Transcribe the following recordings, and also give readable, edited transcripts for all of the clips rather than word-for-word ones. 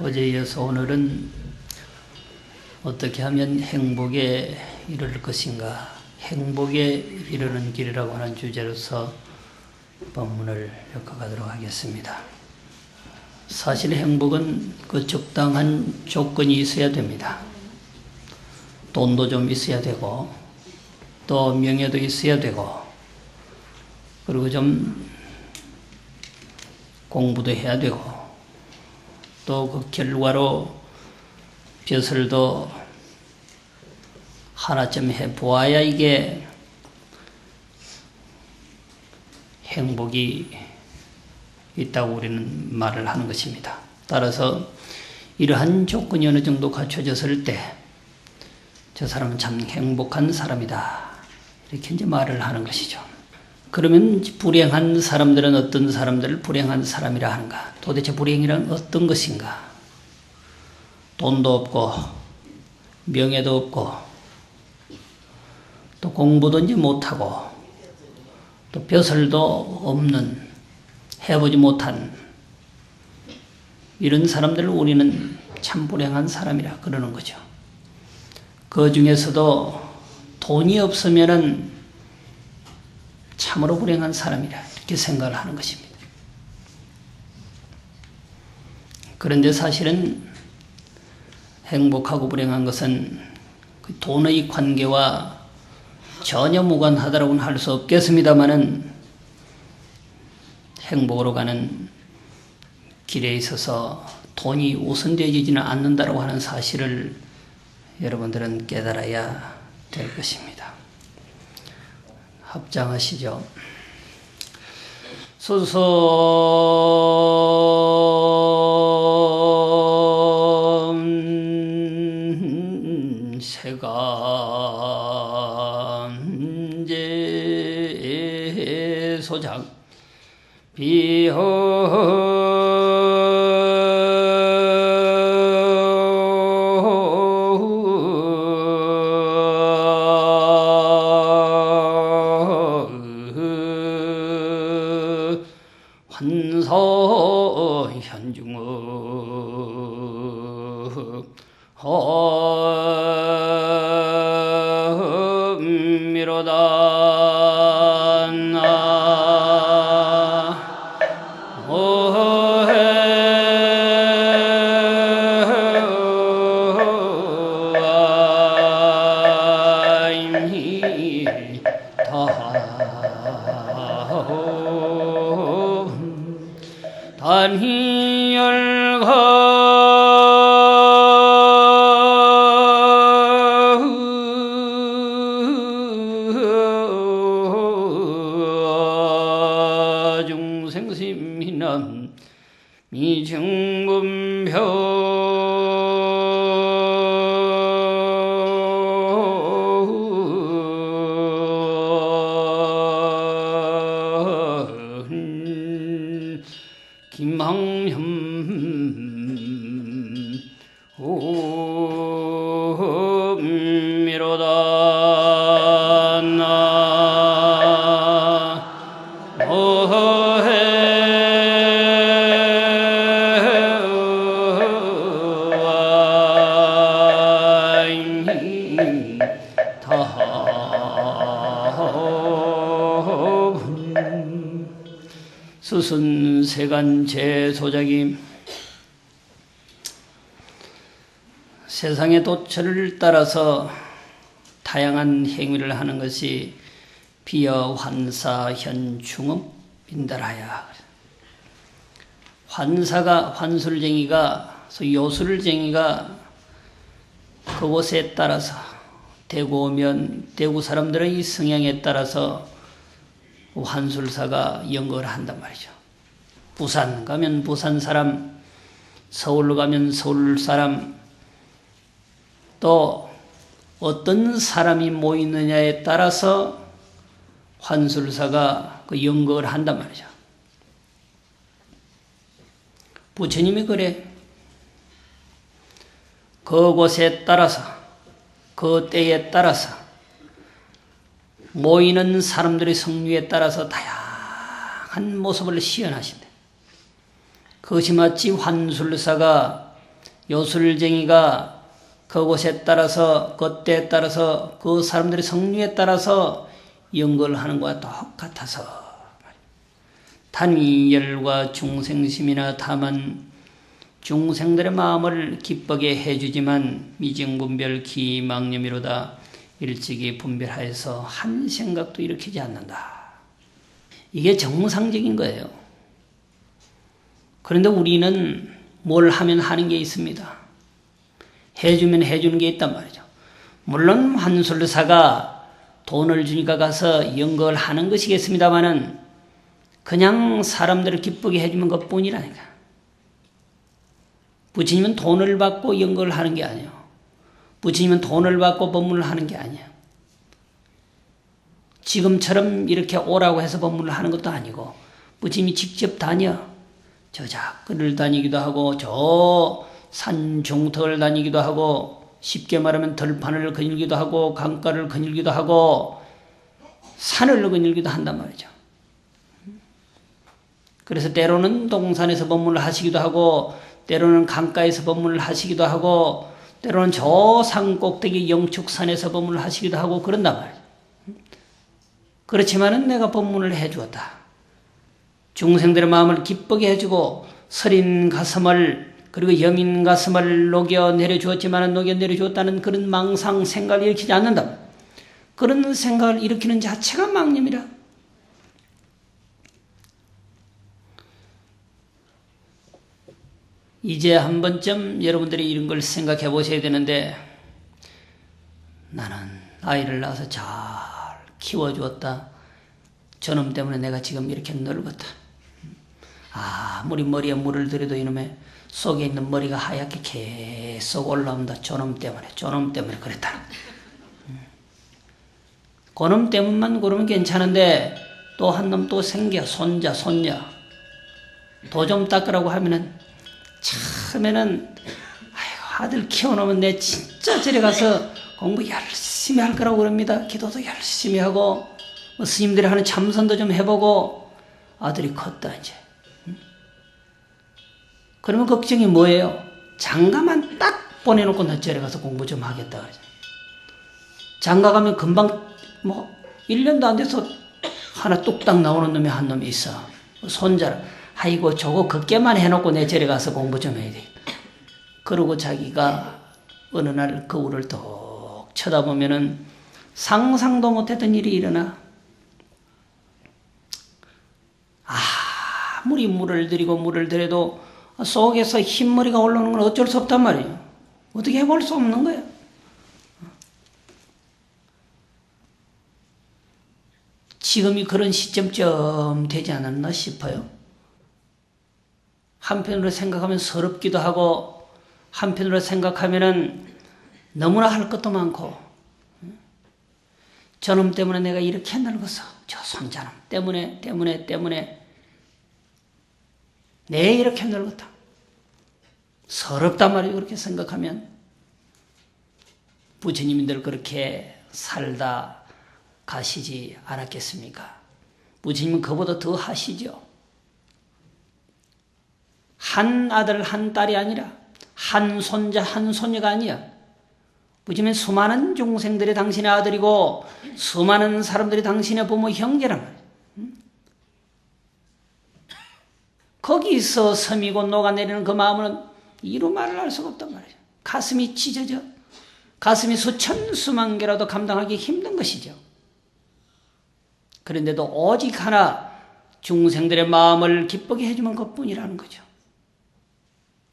어제에 이어서 오늘은 어떻게 하면 행복에 이를 것인가, 행복에 이르는 길이라고 하는 주제로서 본문을 엮어가도록 하겠습니다. 사실 행복은 그 적당한 조건이 있어야 됩니다. 돈도 좀 있어야 되고, 또 명예도 있어야 되고, 그리고 좀 공부도 해야 되고, 또 그 결과로 벼슬도 하나쯤 해보아야 이게 행복이 있다고 우리는 말을 하는 것입니다. 따라서 이러한 조건이 어느 정도 갖춰졌을 때 저 사람은 참 행복한 사람이다, 이렇게 이제 말을 하는 것이죠. 그러면 불행한 사람들은 어떤 사람들을 불행한 사람이라 하는가? 도대체 불행이란 어떤 것인가? 돈도 없고 명예도 없고 또 공부도 이제 못하고 또 벼슬도 없는, 해보지 못한 이런 사람들을 우리는 참 불행한 사람이라 그러는 거죠. 그 중에서도 돈이 없으면은 참으로 불행한 사람이라 이렇게 생각을 하는 것입니다. 그런데 사실은 행복하고 불행한 것은 그 돈의 관계와 전혀 무관하다고는 할 수 없겠습니다만은 행복으로 가는 길에 있어서 돈이 우선되지는 않는다고 하는 사실을 여러분들은 깨달아야 될 것입니다. 합장하시죠. 수선 세간제 소장 비허 환서 현중업 험미로다 단희열가 중생심이남 미증분표 김항현 험미로다 수순 세간 제소작이 세상의 도처를 따라서 다양한 행위를 하는 것이 비여 환사 현 중업 인달하야. 환술쟁이가, 요술쟁이가 그곳에 따라서 대구 오면 대구 사람들의 성향에 따라서 환술사가 연극을 한단 말이죠. 부산 가면 부산 사람, 서울 가면 서울 사람, 또 어떤 사람이 모이느냐에 따라서 환술사가 그 연극을 한단 말이죠. 부처님이 그래. 그곳에 따라서, 그 때에 따라서, 모이는 사람들의 성류에 따라서 다양한 모습을 시연하신대. 그것이 마치 환술사가, 요술쟁이가 그곳에 따라서, 그 때에 따라서, 그 사람들의 성류에 따라서 연극을 하는 것과 똑같아서 단열과 중생심이나 다만 중생들의 마음을 기쁘게 해주지만 미증분별 기망념이로다 일찍이 분별하여서 한 생각도 일으키지 않는다. 이게 정상적인 거예요. 그런데 우리는 뭘 하면 하는 게 있습니다. 해주면 해주는 게 있단 말이죠. 물론 환술사가 돈을 주니까 가서 연극을 하는 것이겠습니다마는 그냥 사람들을 기쁘게 해주는 것뿐이라니까. 부처님은 돈을 받고 연극을 하는 게 아니에요. 부처님은 돈을 받고 법문을 하는 게 아니에요. 지금처럼 이렇게 오라고 해서 법문을 하는 것도 아니고 부처님이 직접 다녀. 저 작글을 다니기도 하고 저 산중턱을 다니기도 하고 쉽게 말하면 들판을 거닐기도 하고 강가를 거닐기도 하고 산을 거닐기도 한단 말이죠. 그래서 때로는 동산에서 법문을 하시기도 하고 때로는 강가에서 법문을 하시기도 하고 때로는 저 산 꼭대기 영축산에서 법문을 하시기도 하고 그런단 말이죠. 그렇지만은 내가 법문을 해주었다. 중생들의 마음을 기쁘게 해주고 서린 가슴을 그리고 여민 가슴을 녹여내려 주었지만 녹여내려 주었다는 그런 망상 생각을 일으키지 않는다. 그런 생각을 일으키는 자체가 망념이라. 이제 한 번쯤 여러분들이 이런 걸 생각해 보셔야 되는데 나는 아이를 낳아서 잘 키워주었다. 저놈 때문에 내가 지금 이렇게 늙었다. 아무리 머리에 물을 들여도 이놈의 속에 있는 머리가 하얗게 계속 올라온다. 저놈 때문에 그랬다. 그놈 때문만 그러면 괜찮은데 또 한 놈 또 생겨. 손자, 손녀. 도 좀 닦으라고 하면은 처음에는 아이고 아들 키워놓으면 내 진짜 저리 가서 공부 열심히 할 거라고 그럽니다. 기도도 열심히 하고 뭐 스님들이 하는 참선도 좀 해보고 아들이 컸다 이제. 그러면 걱정이 뭐예요? 장가만 딱 보내놓고 나 저리 가서 공부 좀 하겠다. 장가 가면 금방 뭐 1년도 안 돼서 하나 뚝딱 나오는 놈이 한 놈이 있어. 손자를 아이고 저거 걷게만 해놓고 내 저리 가서 공부 좀 해야 돼. 그러고 자기가 어느 날 거울을 톡 쳐다보면은 상상도 못했던 일이 일어나. 아무리 물을 들여도 속에서 흰머리가 올라오는 건 어쩔 수 없단 말이에요. 어떻게 해볼 수 없는 거예요. 지금이 그런 시점쯤 되지 않았나 싶어요. 한편으로 생각하면 서럽기도 하고 한편으로 생각하면은 너무나 할 것도 많고 저놈 때문에 내가 이렇게 늙었어. 저 손자놈 때문에 내 이렇게 늙었다. 서럽단 말이에요. 그렇게 생각하면. 부처님들 그렇게 살다 가시지 않았겠습니까? 부처님은 그보다 더 하시죠. 한 아들 한 딸이 아니라 한 손자 한 손녀가 아니야. 부처님은 수많은 중생들이 당신의 아들이고 수많은 사람들이 당신의 부모 형제란 말이야. 거기서 섬이고 녹아내리는 그 마음은 이루 말을 할 수가 없단 말이에요. 가슴이 찢어져. 가슴이 수천 수만 개라도 감당하기 힘든 것이죠. 그런데도 오직 하나 중생들의 마음을 기쁘게 해주는 것뿐이라는 거죠.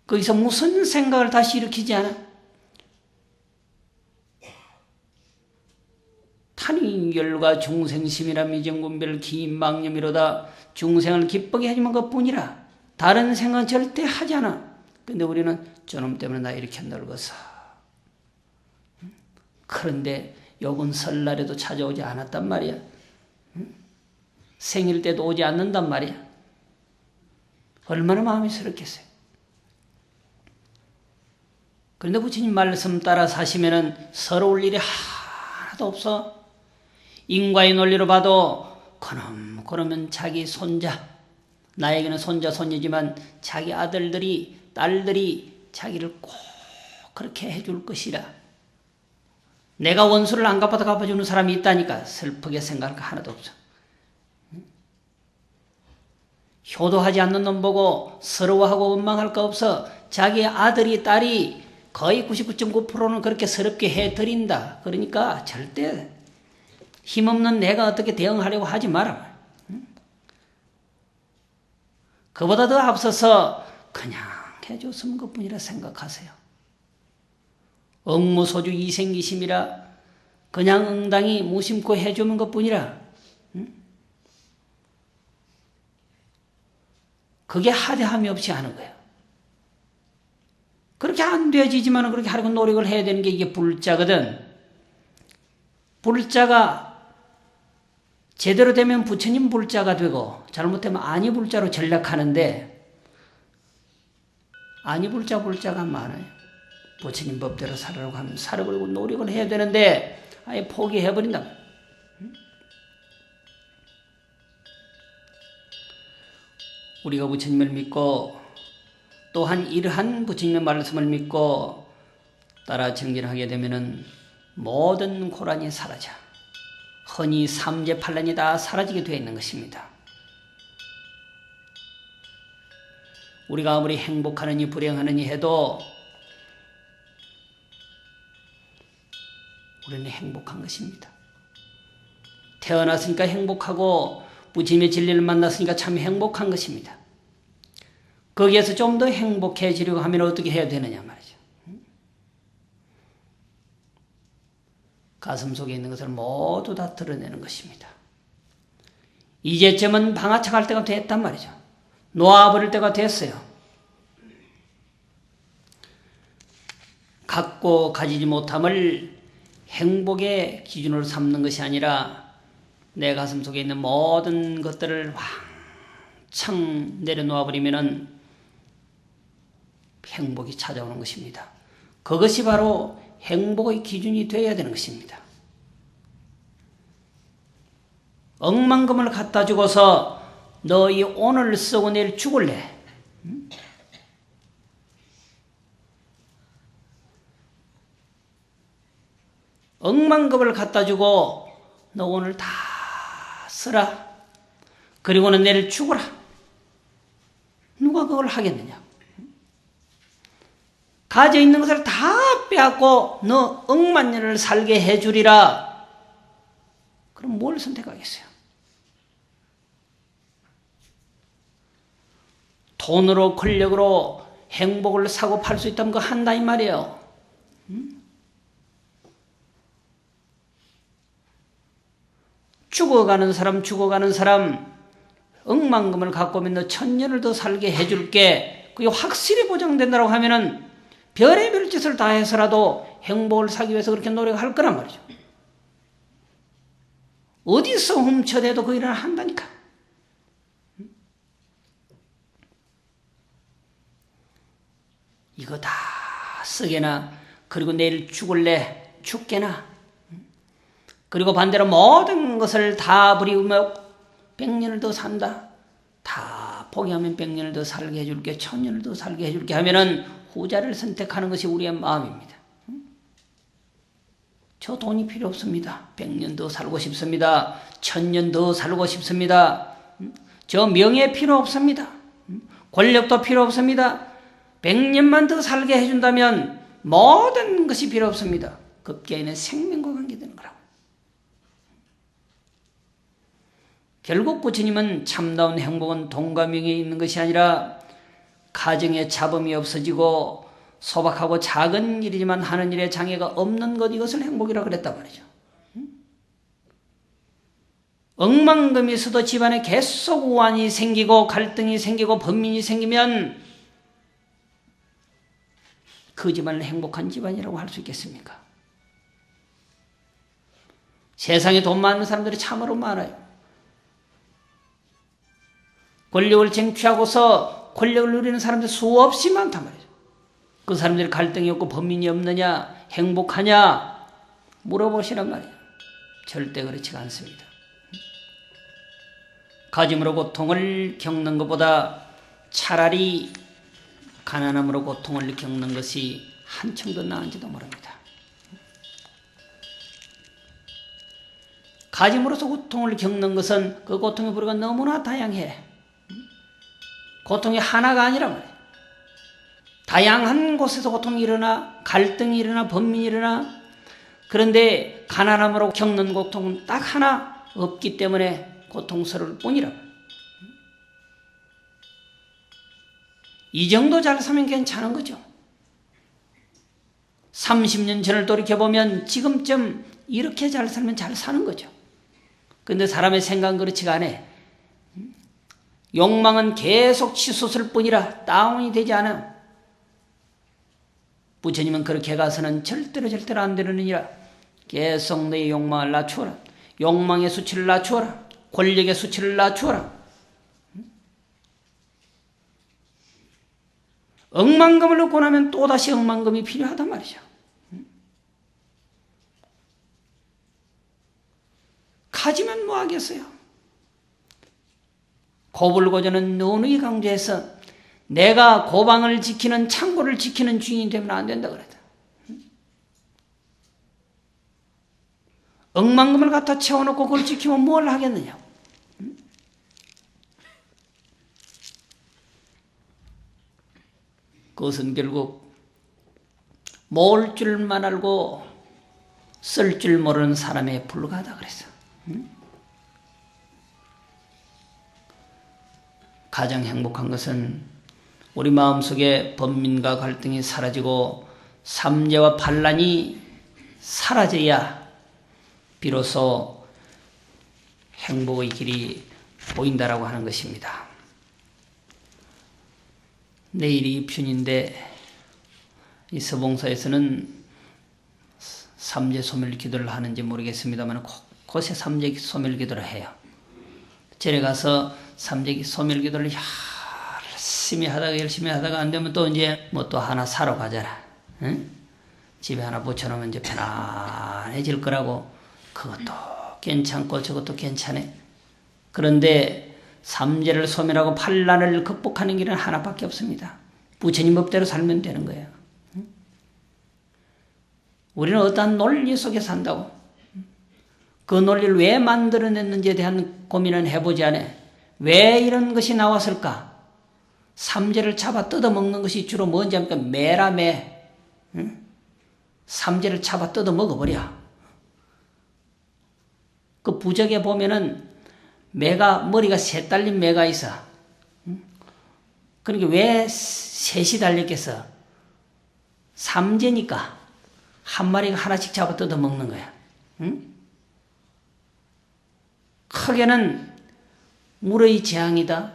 거기서 무슨 생각을 다시 일으키지 않아? 탄인결과 중생심이라 미정군별 기인망념이로다. 중생을 기쁘게 하지만 그뿐이라. 다른 생각은 절대 하지 않아. 근데 우리는 저놈 때문에 나 이렇게 늙어서. 그런데 욕은 설날에도 찾아오지 않았단 말이야. 생일 때도 오지 않는단 말이야. 얼마나 마음이 서럽겠어요. 그런데 부처님 말씀 따라 사시면은 서러울 일이 하나도 없어. 인과의 논리로 봐도 그러면 자기 손자, 나에게는 손자 손녀지만 자기 아들들이 딸들이 자기를 꼭 그렇게 해줄 것이라. 내가 원수를 안 갚아도 갚아주는 사람이 있다니까 슬프게 생각할 거 하나도 없어. 효도하지 않는 놈 보고 서러워하고 원망할 거 없어. 자기 아들이 딸이 거의 99.9%는 그렇게 서럽게 해드린다. 그러니까 절대 힘없는 내가 어떻게 대응하려고 하지 마라. 그보다 더 앞서서 그냥 해줬으면 그뿐이라 생각하세요. 억무소주 이생기심이라 그냥 응당히 무심코 해주는 것뿐이라. 그게 하대함이 없이 하는 거예요. 그렇게 안 되지만 그렇게 하려고 노력을 해야 되는 게 이게 불자거든. 불자가 제대로 되면 부처님 불자가 되고 잘못되면 아니 불자로 전락하는데 아니 불자가 많아요. 부처님 법대로 살으려고 하면 살아보려고 노력을 해야 되는데 아예 포기해버린다. 우리가 부처님을 믿고 또한 이러한 부처님의 말씀을 믿고 따라 정진하게 되면은 모든 고란이 사라져. 흔히 삼재팔란이 다 사라지게 되어 있는 것입니다. 우리가 아무리 행복하느니 불행하느니 해도 우리는 행복한 것입니다. 태어났으니까 행복하고 부처님의 진리를 만났으니까 참 행복한 것입니다. 거기에서 좀 더 행복해지려고 하면 어떻게 해야 되느냐 말이죠. 가슴 속에 있는 것을 모두 다 드러내는 것입니다. 이제쯤은 방아착할 때가 됐단 말이죠. 놓아버릴 때가 됐어요. 갖고 가지지 못함을 행복의 기준으로 삼는 것이 아니라 내 가슴 속에 있는 모든 것들을 왕창 내려놓아버리면 행복이 찾아오는 것입니다. 그것이 바로 행복의 기준이 되어야 되는 것입니다. 억만금을 갖다 주고서 너희 오늘 쓰고 내일 죽을래? 억만금을 갖다 주고 너 오늘 다 쓰라. 그리고는 내일 죽어라. 누가 그걸 하겠느냐? 가져 있는 것을 다 빼앗고 너 억만 년을 살게 해주리라. 그럼 뭘 선택하겠어요? 돈으로 권력으로 행복을 사고 팔 수 있다면 그거 한다 이 말이에요. 죽어가는 사람 억만금을 갖고 오면 너 1000년을 더 살게 해줄게. 그게 확실히 보장된다고 하면은 별의별 짓을 다 해서라도 행복을 사기 위해서 그렇게 노력할 거란 말이죠. 어디서 훔쳐대도 그 일을 한다니까. 이거 다 쓰게나 그리고 내일 죽을래 죽게나 그리고 반대로 모든 것을 다 버리고 100년을 더 산다. 다 포기하면 100년을 더 살게 해줄게 1000년을 더 살게 해줄게 하면은 후자를 선택하는 것이 우리의 마음입니다. 저 돈이 필요 없습니다. 100년 더 살고 싶습니다. 1000년 더 살고 싶습니다. 저 명예 필요 없습니다. 권력도 필요 없습니다. 100년만 더 살게 해준다면 모든 것이 필요 없습니다. 급기야는 생명과 관계되는 거라고. 결국 부처님은 참다운 행복은 돈과 명예에 있는 것이 아니라 가정의 잡음이 없어지고 소박하고 작은 일이지만 하는 일에 장애가 없는 것, 이것을 행복이라고 그랬단 말이죠. 억만금이 있어도 집안에 계속 우환이 생기고 갈등이 생기고 번민이 생기면 그 집안을 행복한 집안이라고 할 수 있겠습니까? 세상에 돈 많은 사람들이 참으로 많아요. 권력을 쟁취하고서 권력을 누리는 사람들 수없이 많단 말이죠. 그 사람들이 갈등이 없고 번민이 없느냐, 행복하냐 물어보시란 말이에요. 절대 그렇지가 않습니다. 가짐으로 고통을 겪는 것보다 차라리 가난함으로 고통을 겪는 것이 한층 더 나은지도 모릅니다. 가짐으로서 고통을 겪는 것은 그 고통의 부류가 너무나 다양해. 고통이 하나가 아니란 말이에요. 다양한 곳에서 고통이 일어나, 갈등이 일어나, 번민이 일어나. 그런데 가난함으로 겪는 고통은 딱 하나 없기 때문에 고통스러울 뿐이라. 이 정도 잘 살면 괜찮은 거죠. 30년 전을 돌이켜보면 지금쯤 이렇게 잘 살면 잘 사는 거죠. 근데 사람의 생각은 그렇지가 않아. 욕망은 계속 치솟을 뿐이라 다운이 되지 않아. 부처님은 그렇게 가서는 절대로 안 되느니라. 계속 너의 욕망을 낮추어라. 욕망의 수치를 낮추어라. 권력의 수치를 낮추어라. 억만금을 얻고 나면 또다시 억만금이 필요하단 말이죠. 가지면 뭐 하겠어요? 고불고전은 누누이 강조해서 내가 고방을 지키는, 창고를 지키는 주인이 되면 안 된다 그랬다. 억만금을 갖다 채워놓고 그걸 지키면 뭘 하겠느냐. 그것은 결국 모을 줄만 알고 쓸 줄 모르는 사람에 불과하다 그랬어. 가장 행복한 것은 우리 마음속에 번민과 갈등이 사라지고 삼재와 반란이 사라져야 비로소 행복의 길이 보인다라고 하는 것입니다. 내일이 입춘인데 이 서봉사에서는 삼재 소멸 기도를 하는지 모르겠습니다만 곳곳에 삼재 소멸 기도를 해요. 절에 가서 삼재 소멸 기도를 열심히 하다가 안 되면 또 이제 뭐 또 하나 사러 가잖아. 응? 집에 하나 붙여놓으면 이제 편안해질 거라고. 그것도 괜찮고 저것도 괜찮네. 그런데 삼재를 소멸하고 반란을 극복하는 길은 하나밖에 없습니다. 부처님 법대로 살면 되는 거예요. 우리는 어떠한 논리 속에 산다고. 그 논리를 왜 만들어냈는지에 대한 고민은 해보지 않아. 왜 이런 것이 나왔을까? 삼재를 잡아 뜯어먹는 것이 주로 뭔지 합니까? 매라 매. 응? 삼재를 잡아 뜯어먹어버려. 그 부적에 보면은 매가, 머리가 셋 달린 매가 있어. 응? 그러니까 왜 셋이 달렸겠어? 삼재니까 한 마리가 하나씩 잡아 뜯어먹는 거야. 응? 크게는 물의 재앙이다.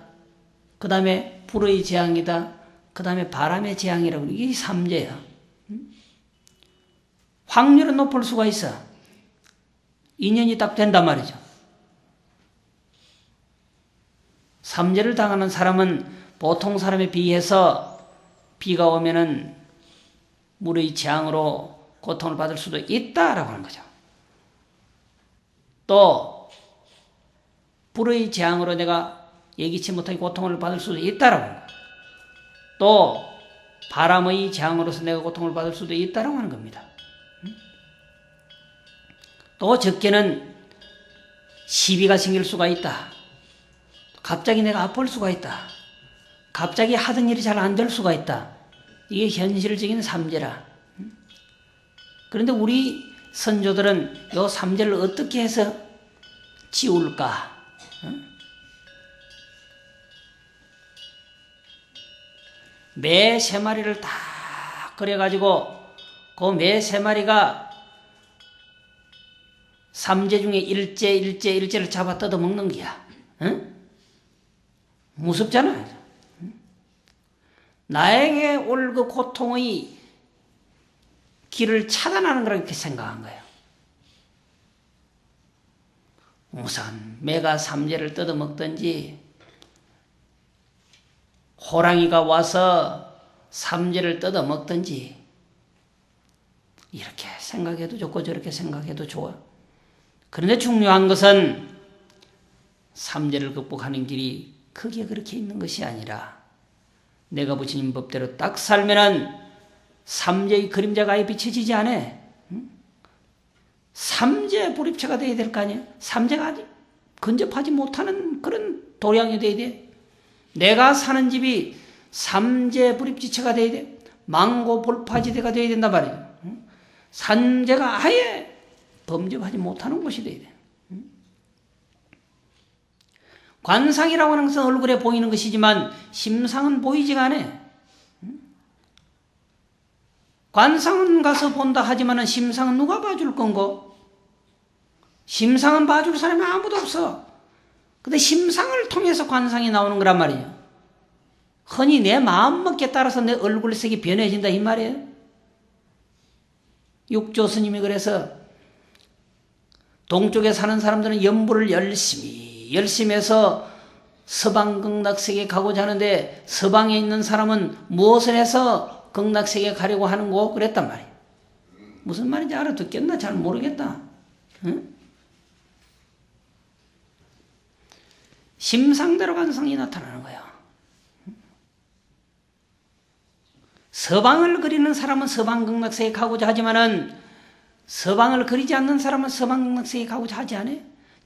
그 다음에 불의 재앙이다. 그 다음에 바람의 재앙이라고. 이게 삼재야. 확률은 높을 수가 있어. 인연이 딱 된단 말이죠. 삼재를 당하는 사람은 보통 사람에 비해서 비가 오면은 물의 재앙으로 고통을 받을 수도 있다라고 하는 거죠. 또 불의 재앙으로 내가 예기치 못하게 고통을 받을 수도 있다라고 하는 거예요. 또 바람의 재앙으로서 내가 고통을 받을 수도 있다라고 하는 겁니다. 또 적게는 시비가 생길 수가 있다. 갑자기 내가 아플 수가 있다. 갑자기 하던 일이 잘 안 될 수가 있다. 이게 현실적인 삼재라. 그런데 우리 선조들은 이 삼재를 어떻게 해서 지울까? 매 3마리를 다 그려가지고 그 매 3마리가 삼재 중에 일제를 잡아 뜯어 먹는 거야. 응? 무섭잖아. 나에게 올 그 고통의 길을 차단하는 거라고 이렇게 생각한 거예요. 우선 매가 삼재를 뜯어 먹든지 호랑이가 와서 삼재를 뜯어 먹든지 이렇게 생각해도 좋고 저렇게 생각해도 좋아. 그런데 중요한 것은 삼재를 극복하는 길이 크게 그렇게 있는 것이 아니라 내가 부처님 법대로 딱 살면은 삼재의 그림자가 아예 비춰지지 않아. 삼재 불입체가 돼야 될 거 아니야. 삼재가 아직 근접하지 못하는 그런 도량이 돼야 돼. 내가 사는 집이 삼재 불입지체가 돼야 돼. 망고 볼파지대가 돼야 된단 말이야. 삼재가 아예 범접하지 못하는 곳이 돼야 돼. 관상이라고 하는 것은 얼굴에 보이는 것이지만 심상은 보이지가 않아. 관상은 가서 본다 하지만 심상은 누가 봐줄 건고? 심상은 봐줄 사람이 아무도 없어. 근데 심상을 통해서 관상이 나오는 거란 말이에요. 흔히 내 마음먹기에 따라서 내 얼굴색이 변해진다 이 말이에요. 육조 스님이 그래서 동쪽에 사는 사람들은 연부를 열심히 해서 서방 극락세계에 가고자 하는데 서방에 있는 사람은 무엇을 해서 극락세계에 가려고 하는 거 그랬단 말이에요. 무슨 말인지 알아듣겠나? 잘 모르겠다. 응? 심상대로 관상이 나타나는 거예요. 서방을 그리는 사람은 서방 극락세계에 가고자 하지만은 서방을 그리지 않는 사람은 서방 극락세계에 가고자 하지 않아요.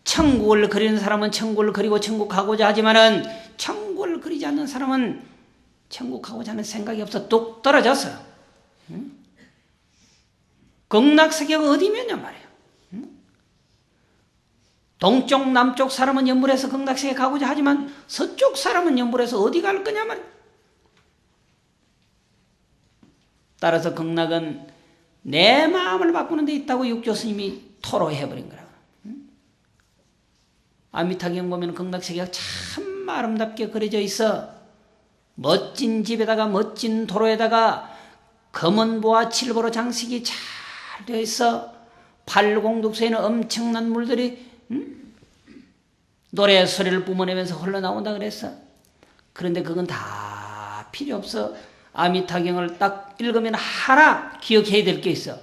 천국을 그리는 사람은 천국을 그리고 천국 가고자 하지만은 천국을 그리지 않는 사람은 천국 가고자 하는 생각이 없어 뚝 떨어졌어. 응? 극락세계가 어디면요 말이에요. 응? 동쪽 남쪽 사람은 연불해서 극락세계에 가고자 하지만 서쪽 사람은 연불해서 어디 갈 거냐 말이에요. 따라서 극락은 내 마음을 바꾸는 데 있다고 육조 스님이 토로해버린 거라고. 아미타경 보면 극락세계가 참 아름답게 그려져 있어. 멋진 집에다가 멋진 도로에다가 검은 보와 칠보로 장식이 잘 되어 있어. 팔공덕수에는 엄청난 물들이 노래 소리를 뿜어내면서 흘러나온다 그랬어. 그런데 그건 다 필요 없어. 아미타경을 딱 읽으면 하나 기억해야 될 게 있어.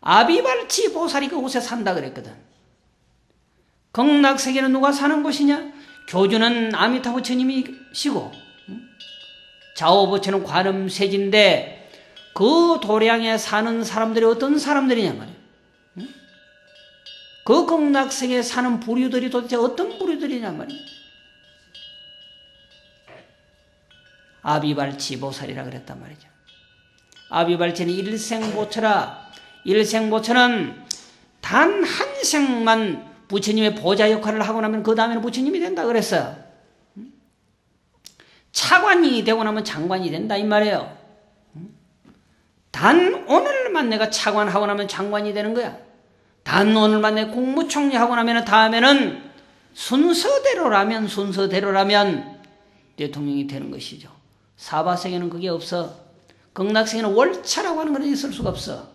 아비발치 보살이 그곳에 산다 그랬거든. 극락세계는 누가 사는 곳이냐? 교주는 아미타 부처님이시고 좌우부처는 관음세진데 그 도량에 사는 사람들이 어떤 사람들이냐 말이야. 그 극락세계에 사는 부류들이 도대체 어떤 부류들이냐 말이야. 아비발치 보살이라 그랬단 말이죠. 아비발치는 일생보처라. 일생보처는 단 한 생만 부처님의 보좌 역할을 하고 나면 그 다음에는 부처님이 된다 그랬어요. 차관이 되고 나면 장관이 된다 이 말이에요. 단 오늘만 내가 차관하고 나면 장관이 되는 거야. 단 오늘만 내가 국무총리하고 나면 다음에는 순서대로라면 대통령이 되는 것이죠. 사바세계는 그게 없어. 극락세계는 월차라고 하는 건 있을 수가 없어.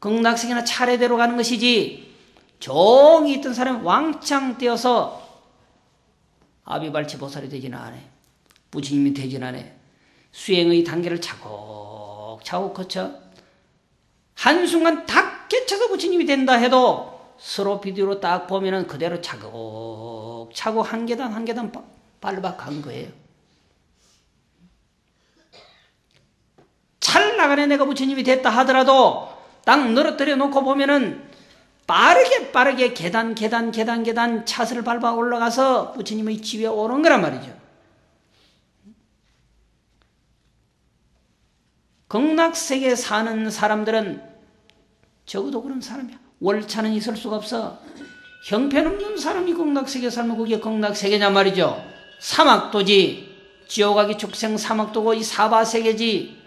극락세계는 차례대로 가는 것이지 종이 있던 사람이 왕창 뛰어서 아비발치 보살이 되지는 않아. 부처님이 되지는 않아. 수행의 단계를 차곡차곡 거쳐 한순간 딱 깨쳐서 부처님이 된다 해도 서로 비디오로 딱 보면은 그대로 차곡차곡 한 계단 한 계단 밟아간 거예요. 찰나간에 내가 부처님이 됐다 하더라도 딱 늘어뜨려 놓고 보면은 빠르게 계단 차슬을 밟아 올라가서 부처님의 집에 오는 거란 말이죠. 극락세계에 사는 사람들은 적어도 그런 사람이야. 월차는 있을 수가 없어. 형편없는 사람이 극락세계에 살면 그게 극락세계냐 말이죠. 사막도지 지옥하기 축생 사막도고 이 사바세계지